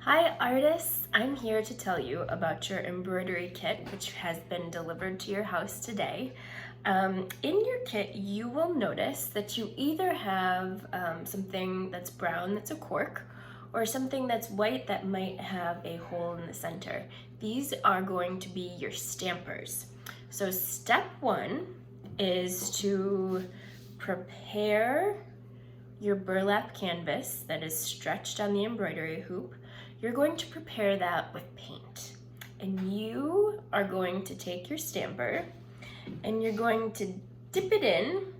Hi artists, I'm here to tell you about your embroidery kit which has been delivered to your house today. In your kit you will notice that you either have something that's brown that's a cork or something that's white that might have a hole in the center. These are going to be your stampers. So step one is to prepare your burlap canvas that is stretched on the embroidery hoop. You're going to prepare that with paint. And you are going to take your stamper and you're going to dip it in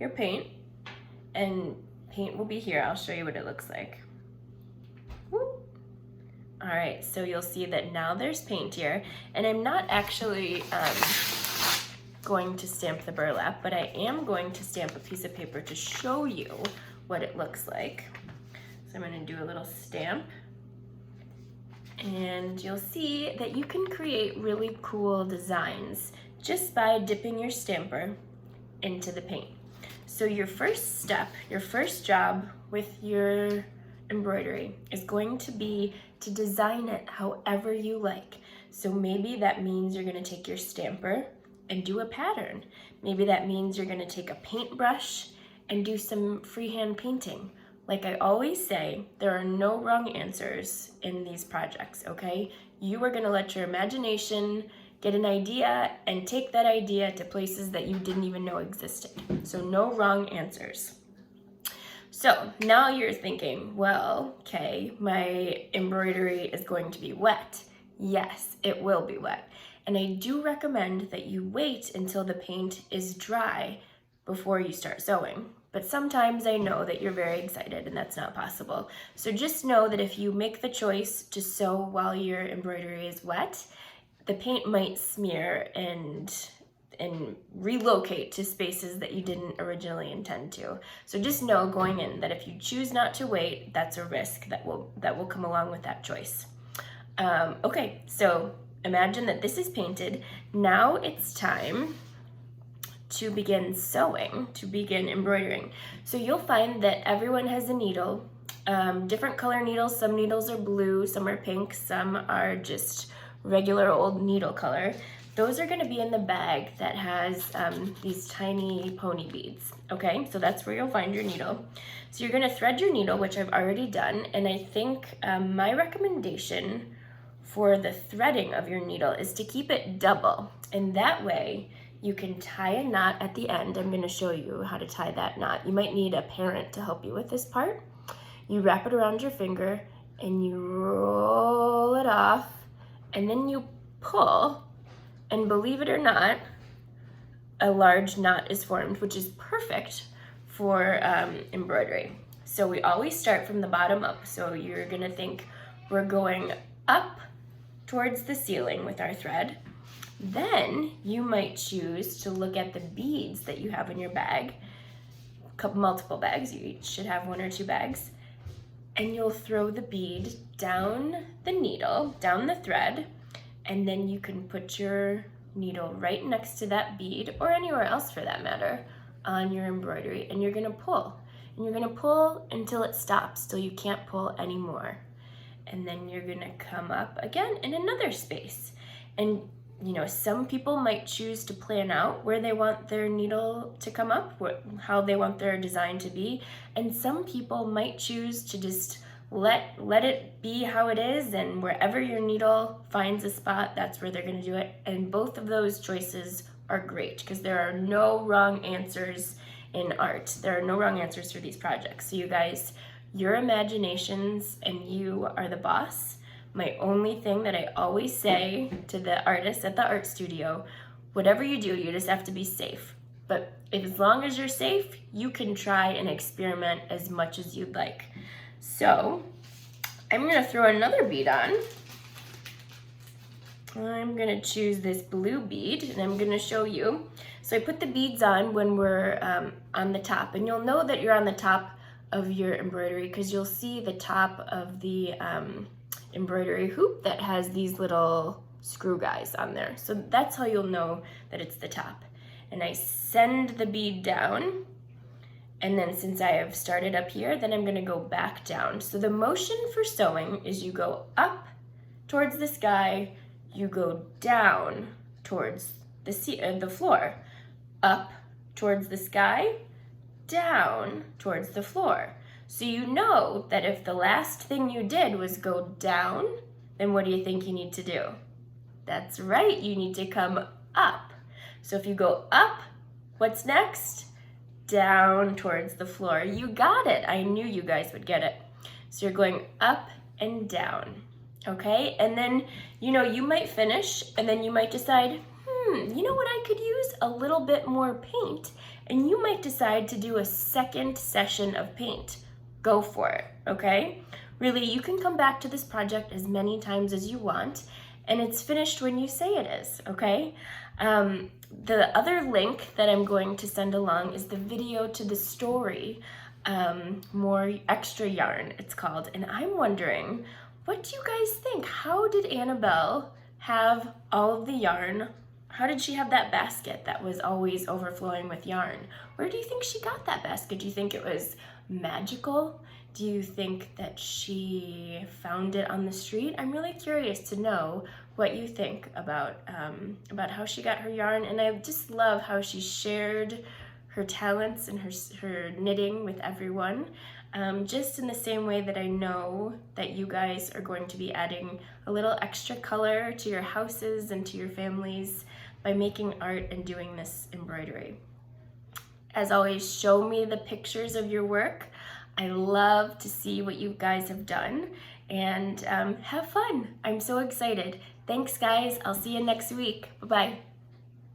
your paint, and paint will be here. I'll show you what it looks like. Whoop. All right, so you'll see that now there's paint here, and I'm not actually going to stamp the burlap, but I am going to stamp a piece of paper to show you what it looks like. So I'm going to do a little stamp, and you'll see that you can create really cool designs just by dipping your stamper into the paint. So your first step, your first job with your embroidery is going to be to design it however you like. So maybe that means you're going to take your stamper and do a pattern. Maybe that means you're going to take a paintbrush and do some freehand painting. Like I always say, there are no wrong answers in these projects, okay? You are going to let your imagination get an idea and take that idea to places that you didn't even know existed. So no wrong answers. So now you're thinking, well, okay, my embroidery is going to be wet. Yes, it will be wet. And I do recommend that you wait until the paint is dry before you start sewing. But sometimes I know that you're very excited and that's not possible. So just know that if you make the choice to sew while your embroidery is wet, the paint might smear and relocate to spaces that you didn't originally intend to. So just know going in that if you choose not to wait, that's a risk that will come along with that choice. Okay, so imagine that this is painted. Now it's time to begin sewing, to begin embroidering. So you'll find that everyone has a needle, different color needles. Some needles are blue, some are pink, some are just regular old needle color. Those are gonna be in the bag that has these tiny pony beads, okay? So that's where you'll find your needle. So you're gonna thread your needle, which I've already done, and I think my recommendation for the threading of your needle is to keep it double, and that way you can tie a knot at the end. I'm gonna show you how to tie that knot. You might need a parent to help you with this part. You wrap it around your finger and you roll it off, and then you pull, and believe it or not, a large knot is formed, which is perfect for embroidery. So we always start from the bottom up. So you're gonna think we're going up towards the ceiling with our thread. Then you might choose to look at the beads that you have in your bag, multiple bags, you each should have one or two bags, and you'll throw the bead down the needle, down the thread, and then you can put your needle right next to that bead, or anywhere else for that matter, on your embroidery, and you're gonna pull. And you're gonna pull until it stops, till you can't pull anymore. And then you're gonna come up again in another space. And you know, some people might choose to plan out where they want their needle to come up, how they want their design to be, and some people might choose to just let it be how it is, and wherever your needle finds a spot, that's where they're going to do it. And both of those choices are great because there are no wrong answers in art. There are no wrong answers for these projects. So you guys, your imaginations and you are the boss. My only thing that I always say to the artists at the art studio, whatever you do, you just have to be safe. But as long as you're safe, you can try and experiment as much as you'd like. So I'm gonna throw another bead on. I'm gonna choose this blue bead and I'm gonna show you. So I put the beads on when we're on the top, and you'll know that you're on the top of your embroidery because you'll see the top of the embroidery hoop that has these little screw guys on there. So that's how you'll know that it's the top. And I send the bead down, And then since I have started up here, then I'm gonna go back down. So the motion for sewing is you go up towards the sky, you go down towards the floor, up towards the sky, down towards the floor. So you know that if the last thing you did was go down, then what do you think you need to do? That's right, you need to come up. So if you go up, what's next? Down towards the floor. You got it. I knew you guys would get it. So you're going up and down, okay? And then, you might finish and then you might decide, you know what I could use? A little bit more paint. And you might decide to do a second session of paint. Go for it, okay? Really, you can come back to this project as many times as you want, and it's finished when you say it is, okay? The other link that I'm going to send along is the video to the story, More Extra Yarn, it's called. And I'm wondering, what do you guys think? How did Annabelle have all of the yarn? How did she have that basket that was always overflowing with yarn? Where do you think she got that basket? Do you think it was magical? Do you think that she found it on the street? I'm really curious to know what you think about how she got her yarn, and I just love how she shared her talents and her knitting with everyone, just in the same way that I know that you guys are going to be adding a little extra color to your houses and to your families by making art and doing this embroidery. As always, show me the pictures of your work. I love to see what you guys have done, and have fun. I'm so excited. Thanks, guys. I'll see you next week. Bye-bye.